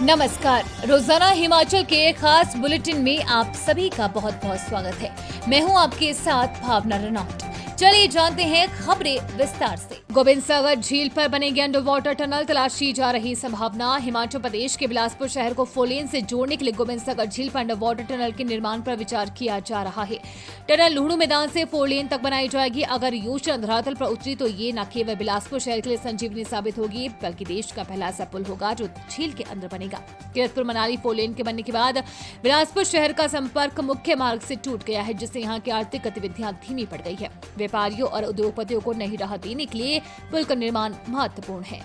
नमस्कार। रोजाना हिमाचल के खास बुलेटिन में आप सभी का बहुत बहुत स्वागत है। मैं हूं आपके साथ भावना रनौत। चलिए जानते हैं खबरें विस्तार से। गोविंद सागर झील पर बनेगी अंडर वाटर टनल, तलाशी जा रही संभावना। हिमाचल प्रदेश के बिलासपुर शहर को 4 लेन से जोड़ने के लिए गोविंद सागर झील पर अंडर वाटर टनल के निर्माण पर विचार किया जा रहा है। टनल लुहणू मैदान से 4 लेन तक बनाई जाएगी। अगर योजना धरातल पर उतरी तो ये न केवल बिलासपुर शहर के लिए संजीवनी साबित होगी, बल्कि देश का पहला ऐसा पुल होगा जो झील के अंदर बनेगा। कीरतपुर मनाली 4 लेन के बनने के बाद बिलासपुर शहर का संपर्क मुख्य मार्ग से टूट गया है, जिससे यहाँ की आर्थिक गतिविधियां धीमी पड़ गई है। व्यापारियों और उद्योगपतियों को नई राह देने के लिए पुल का निर्माण महत्वपूर्ण है।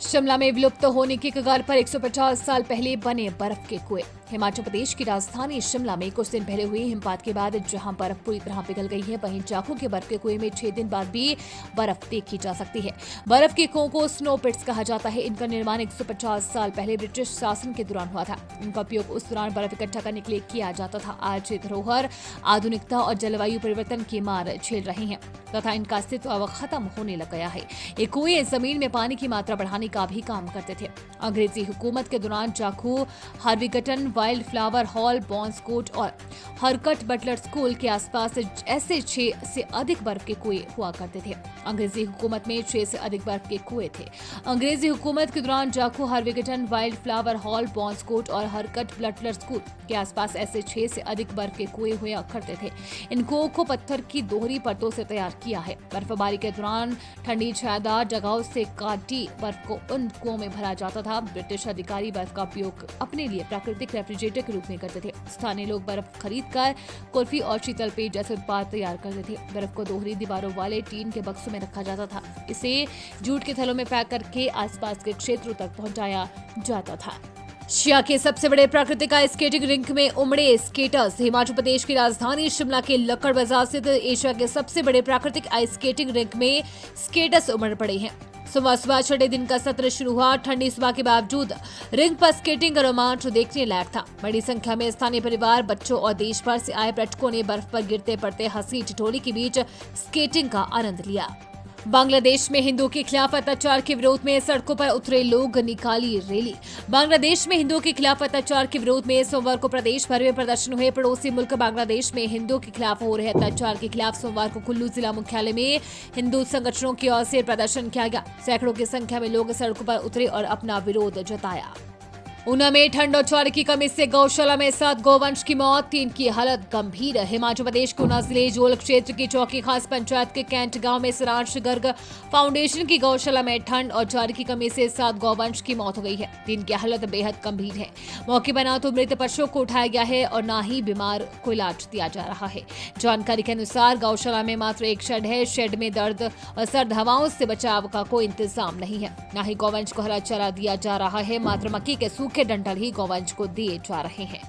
शिमला में विलुप्त होने की कगार पर 150 साल पहले बने बर्फ के कुएं। हिमाचल प्रदेश की राजधानी शिमला में कुछ दिन पहले हुई हिमपात के बाद जहां बर्फ पूरी तरह पिघल गई है, वहीं जाखू के बर्फ के कुएं में 6 दिन बाद भी बर्फ देखी जा सकती है। बर्फ के कुओं को स्नो पिट्स कहा जाता है। इनका निर्माण 150 साल पहले ब्रिटिश शासन के दौरान हुआ था। इनका उपयोग उस दौरान बर्फ इकट्ठा करने के लिए किया जाता था। आज ये धरोहर आधुनिकता और जलवायु परिवर्तन की मार झेल रही है तथा इनका अस्तित्व अब खत्म होने लग गया है। ये कुएं जमीन में पानी की मात्रा बढ़ाने का भी काम करते थे। अंग्रेजी हुकूमत के दौरान जाखू, हार्विगटन, वाइल्ड फ्लावर हॉल, बॉन्सकोट और हरकट बटलर स्कूल के आसपास ऐसे 6 से अधिक बर्फ के कुएं हुआ करते थे। अंग्रेजी हुकूमत में 6 से अधिक बर्फ के कुएं थे। अंग्रेजी हुकूमत के दौरान जाखू, हार्विगटन, वाइल्ड फ्लावर हॉल, बॉन्सकोट और हरकट बटलर स्कूल के आसपास ऐसे 6 से अधिक बर्फ के कुएं हुआ करते थे। इन कुओं को पत्थर की दोहरी परतों से तैयार किया है। बर्फबारी के दौरान ठंडी छायादार जगहों से काटी बर्फ को उन कुओं में भरा जाता था। ब्रिटिश अधिकारी बर्फ का उपयोग अपने लिए प्राकृतिक रेफ्रिजरेटर के रूप में करते थे। स्थानीय लोग बर्फ खरीदकर कुल्फी और शीतल पेय जैसे उत्पाद तैयार करते थे। बर्फ को दोहरी दीवारों वाले टीन के बक्सों में रखा जाता था। इसे जूट के थैलों में पैक करके आसपास के क्षेत्रों तक पहुंचाया जाता था। एशिया के सबसे बड़े प्राकृतिक आइस स्केटिंग रिंक में उमड़े स्केटर्स। हिमाचल प्रदेश की राजधानी शिमला के लक्कड़ बाजार स्थित एशिया के सबसे बड़े प्राकृतिक आइस स्केटिंग रिंक में स्केटर्स उमड़ पड़े हैं। सुबह सुबह 6 दिन का सत्र शुरू हुआ। ठंडी सुबह के बावजूद रिंग पर स्केटिंग का रोमांच देखने लायक था। बड़ी संख्या में स्थानीय परिवार, बच्चों और देश भर से आए पर्यटकों ने बर्फ पर गिरते पड़ते हंसी ठिठोली के बीच स्केटिंग का आनंद लिया। बांग्लादेश में हिंदुओं के खिलाफ अत्याचार के विरोध में सड़कों पर उतरे लोग, निकाली रैली। बांग्लादेश में हिंदुओं के खिलाफ अत्याचार के विरोध में सोमवार को प्रदेश भर में प्रदर्शन हुए। पड़ोसी मुल्क बांग्लादेश में हिंदुओं के खिलाफ हो रहे अत्याचार के खिलाफ सोमवार को कुल्लू जिला मुख्यालय में हिंदू संगठनों की ओर से प्रदर्शन किया गया। सैकड़ों की संख्या में लोग सड़कों पर उतरे और अपना विरोध जताया। ऊना में ठंड और चारे की कमी से गौशाला में 7 गौवंश की मौत, 3 की हालत गंभीर। हिमाचल प्रदेश के ऊना जिले जोल क्षेत्र की चौकी खास पंचायत के कैंट गांव में सरांश गर्ग फाउंडेशन की गौशाला में ठंड और चारे की कमी से 7 गौवंश की मौत हो गई है। 3 की हालत बेहद गंभीर है। मौके पर न तो मृत पशुओं को उठाया गया है और न ही बीमार को इलाज दिया जा रहा है। जानकारी के अनुसार गौशाला में मात्र एक शेड है। शेड में दर्द और सर्द हवाओं से बचाव का कोई इंतजाम नहीं है। न ही गौवंश को हरा चारा दिया जा रहा है। मात्र मक्की के सूखे डंठल ही गौवंश को दिए जा रहे हैं।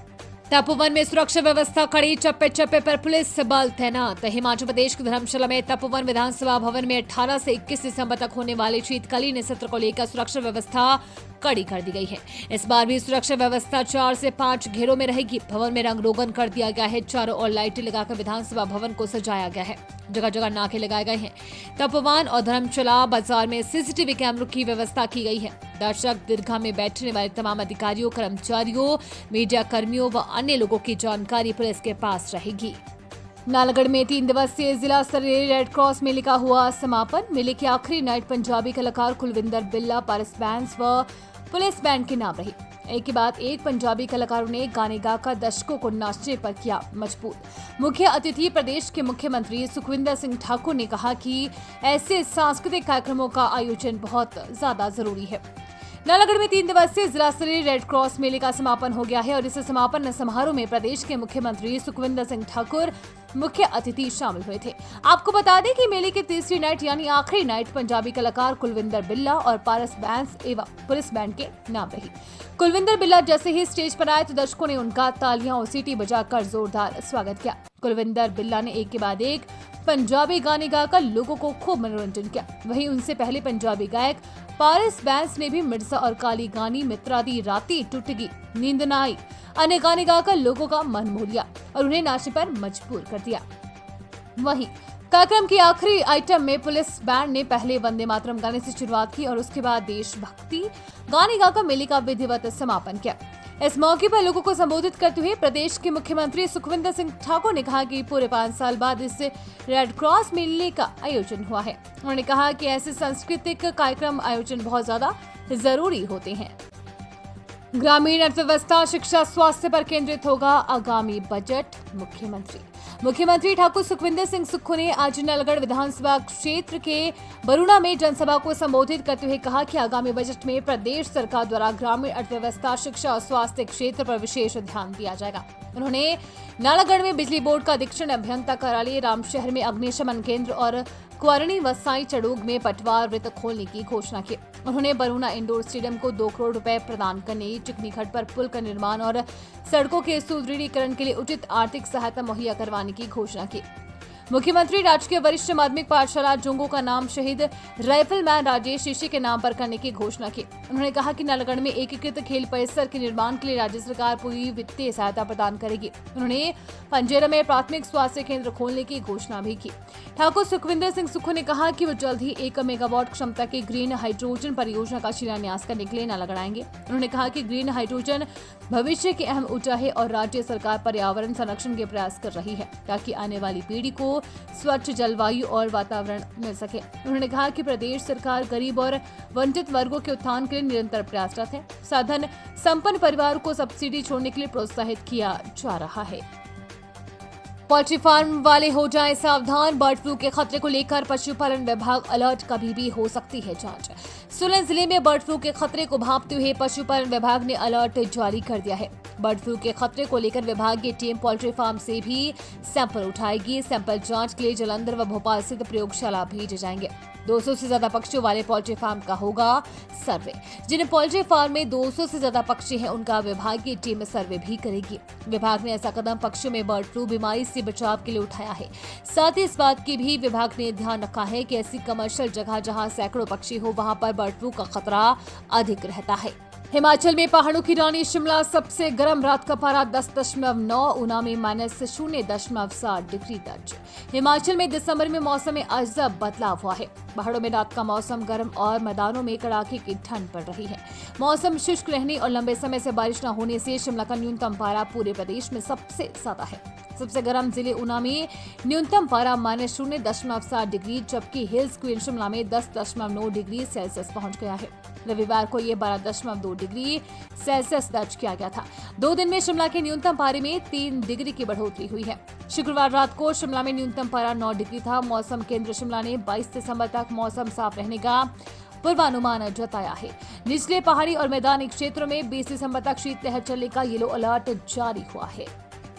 तपोवन में सुरक्षा व्यवस्था कड़ी, चप्पे चप्पे पर पुलिस बल तैनात। हिमाचल प्रदेश के धर्मशाला में तपोवन विधानसभा भवन में 18 से 21 दिसंबर तक होने वाले शीतकालीन सत्र को लेकर सुरक्षा व्यवस्था कड़ी कर दी गई है। इस बार भी सुरक्षा व्यवस्था 4 से 5 घेरों में रहेगी। भवन में रंग रोगन कर दिया गया है। चारों ओर लाइटें लगाकर विधानसभा भवन को सजाया गया है। जगह जगह नाके लगाए गए हैं। तपोवन और धर्मशाला बाजार में सीसीटीवी कैमरों की व्यवस्था की गई है। दर्शक दीर्घा में बैठने वाले तमाम अधिकारियों, कर्मचारियों, मीडिया कर्मियों व अन्य लोगों की जानकारी पुलिस के पास रहेगी। नालागढ़ में 3 दिवसीय जिला स्तरीय रेड क्रॉस मेले का हुआ समापन। मेले की आखिरी नाइट पंजाबी कलाकार कुलविंदर बिल्ला, पारस बैंड व पुलिस बैंड के नाम रही। एक के बाद एक पंजाबी कलाकारों ने गाने गाकर दर्शकों को नाचने पर किया मजबूर। मुख्य अतिथि प्रदेश के मुख्यमंत्री सुखविंदर सिंह ठाकुर ने कहा कि ऐसे सांस्कृतिक कार्यक्रमों का आयोजन बहुत ज्यादा जरूरी है। नालागढ़ में 3 दिवसीय जिला स्तरीय रेड क्रॉस मेले का समापन हो गया है और इस समापन समारोह में प्रदेश के मुख्यमंत्री सुखविंदर सिंह ठाकुर मुख्य अतिथि शामिल हुए थे। आपको बता दें कि मेले की तीसरी नाइट यानी आखिरी नाइट पंजाबी कलाकार कुलविंदर बिल्ला और पारस बैंड एवं पुलिस बैंड के नाम रही। कुलविंदर बिल्ला जैसे ही स्टेज पर आए तो दर्शकों ने उनका तालियां और सीटी बजाकर जोरदार स्वागत किया। कुलविंदर बिल्ला ने एक के बाद एक पंजाबी गाने गाकर लोगों को खूब मनोरंजन किया। वहीं उनसे पहले पंजाबी गायक पारस बैंड ने भी मिर्जा और काली गानी, मित्रा दी राती, टुटगी, नींद ना आई अन्य गाने गाकर लोगों का मन मोह लिया और उन्हें नाचने पर मजबूर कर दिया। वहीं कार्यक्रम की आखिरी आइटम में पुलिस बैंड ने पहले वंदे मातरम गाने से शुरुआत की और उसके बाद देशभक्ति गाने गाकर मेले का विधिवत समापन किया। इस मौके पर लोगों को संबोधित करते हुए प्रदेश के मुख्यमंत्री सुखविंदर सिंह ठाकुर ने कहा कि पूरे 5 साल बाद इस रेड क्रॉस मेले का आयोजन हुआ है। उन्होंने कहा कि ऐसे सांस्कृतिक कार्यक्रम आयोजन बहुत ज्यादा जरूरी होते हैं। ग्रामीण अर्थव्यवस्था, शिक्षा, स्वास्थ्य पर केंद्रित होगा आगामी बजट। मुख्यमंत्री ठाकुर सुखविंदर सिंह सुक्खू ने आज नलगढ़ विधानसभा क्षेत्र के बरूणा में जनसभा को संबोधित करते हुए कहा कि आगामी बजट में प्रदेश सरकार द्वारा ग्रामीण अर्थव्यवस्था, शिक्षा और स्वास्थ्य क्षेत्र पर विशेष ध्यान दिया जाएगा। उन्होंने नालागढ़ में बिजली बोर्ड का अधीक्षण अभियंता कार्यालय, रामशहर में अग्निशमन केंद्र और क्वारणी वसाई चड़ूग में पटवार वृत्त खोलने की घोषणा की। उन्होंने बरूणा इंडोर स्टेडियम को 2 करोड़ रुपए प्रदान करने, चिकनी घाट पर पुल का निर्माण और सड़कों के सुदृढ़ीकरण के लिए उचित आर्थिक सहायता मुहैया करवाने की घोषणा की। मुख्यमंत्री राजकीय वरिष्ठ माध्यमिक पाठशाला जोंगो का नाम शहीद राइफलमैन राजेश ऋषि के नाम पर करने की घोषणा की। उन्होंने कहा कि नालागढ़ में एकीकृत खेल परिसर के निर्माण के लिए राज्य सरकार पूरी वित्तीय सहायता प्रदान करेगी। उन्होंने पंजेरा में प्राथमिक स्वास्थ्य केंद्र खोलने की घोषणा भी की। ठाकुर सुखविंदर सिंह सुक्खू ने कहा कि वो जल्द ही 1 मेगावाट क्षमता की ग्रीन हाइड्रोजन परियोजना का शिलान्यास करने के लिए नालागढ़ आएंगे। उन्होंने कहा कि ग्रीन हाइड्रोजन भविष्य की अहम ऊर्जा है और राज्य सरकार पर्यावरण संरक्षण के प्रयास कर रही है ताकि आने वाली पीढ़ी को स्वच्छ जलवायु और वातावरण मिल सके। उन्होंने कहा कि प्रदेश सरकार गरीब और वंचित वर्गों के उत्थान के लिए निरंतर प्रयासरत है। साधन संपन्न परिवार को सब्सिडी छोड़ने के लिए प्रोत्साहित किया जा रहा है। पोल्ट्री फार्म वाले हो जाएं सावधान, बर्ड फ्लू के खतरे को लेकर पशुपालन विभाग अलर्ट, कभी भी हो सकती है जांच। सोलन जिले में बर्ड फ्लू के खतरे को भांपते हुए पशुपालन विभाग ने अलर्ट जारी कर दिया है। बर्ड फ्लू के खतरे को लेकर विभाग की टीम पोल्ट्री फार्म से भी सैंपल उठाएगी। सैंपल जांच के लिए जालंधर व भोपाल स्थित प्रयोगशाला भेजे जाएंगे। 200 से ज्यादा पक्षियों वाले पोल्ट्री फार्म का होगा सर्वे। जिन पोल्ट्री फार्म में 200 से ज्यादा पक्षी हैं, उनका विभाग की टीम सर्वे भी करेगी। विभाग ने ऐसा कदम पक्षियों में बर्ड फ्लू बीमारी से बचाव के लिए उठाया है। साथ ही इस बात की भी विभाग ने ध्यान रखा है कि ऐसी कमर्शियल जगह जहां सैकड़ों पक्षी हो, वहां पर बर्ड फ्लू का खतरा अधिक रहता है। हिमाचल में पहाड़ों की रानी शिमला सबसे गर्म, रात का पारा 10.9, ऊना में -0.7 डिग्री दर्ज। हिमाचल में दिसंबर में मौसम में अजब बदलाव हुआ है। पहाड़ों में रात का मौसम गर्म और मैदानों में कड़ाके की ठंड पड़ रही है। मौसम शुष्क रहने और लंबे समय से बारिश न होने से शिमला का न्यूनतम पारा पूरे प्रदेश में सबसे ज्यादा है। सबसे गर्म जिले ऊना में न्यूनतम पारा -0.7 डिग्री, जबकि हिल्स क्वीन शिमला में 10.9 डिग्री सेल्सियस पहुंच गया है। रविवार को ये 12.2 डिग्री सेल्सियस दर्ज किया गया था। 2 दिन में शिमला के न्यूनतम पारे में 3 डिग्री की बढ़ोतरी हुई है। शुक्रवार रात को शिमला में न्यूनतम पारा 9 डिग्री था। मौसम केंद्र शिमला ने 22 दिसंबर तक मौसम साफ रहने का पूर्वानुमान जताया है। निचले पहाड़ी और मैदानी क्षेत्रों में 20 दिसंबर तक शीतलहर चलने का येलो अलर्ट जारी हुआ है।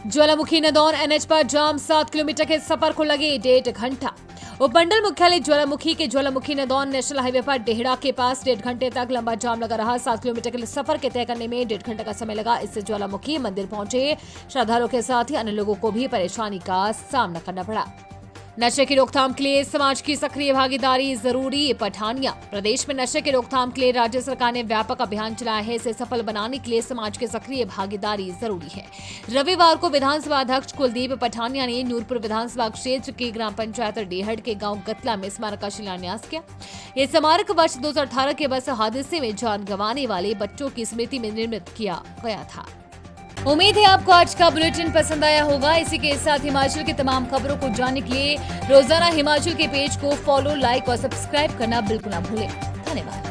ज्वालामुखी नदौन NH पर जाम, 7 किलोमीटर के सफर को लगे 1.5 घंटा। उपमंडल मुख्यालय ज्वालामुखी के ज्वालामुखी नदौन नेशनल हाईवे पर डेहड़ा के पास 1.5 घंटे तक लंबा जाम लगा रहा। 7 किलोमीटर के सफर के तय करने में 1.5 घंटे का समय लगा। इससे ज्वालामुखी मंदिर पहुंचे श्रद्धालुओं के साथ ही अन्य लोगों को भी परेशानी का सामना करना पड़ा। नशे की रोकथाम के लिए समाज की सक्रिय भागीदारी जरूरी, पठानिया। प्रदेश में नशे की रोकथाम के लिए राज्य सरकार ने व्यापक अभियान चलाया है। इसे सफल बनाने के लिए समाज की सक्रिय भागीदारी जरूरी है। रविवार को विधानसभा अध्यक्ष कुलदीप पठानिया ने नूरपुर विधानसभा क्षेत्र के ग्राम पंचायत डेहड़ के गांव गतला में स्मारक का शिलान्यास किया। ये स्मारक वर्ष 2018 के बस हादसे में जान गंवाने वाले बच्चों की स्मृति में निर्मित किया गया था। उम्मीद है आपको आज का बुलेटिन पसंद आया होगा। इसी के साथ हिमाचल की तमाम खबरों को जानने के लिए रोजाना हिमाचल के पेज को फॉलो, लाइक और सब्सक्राइब करना बिल्कुल न भूलें। धन्यवाद।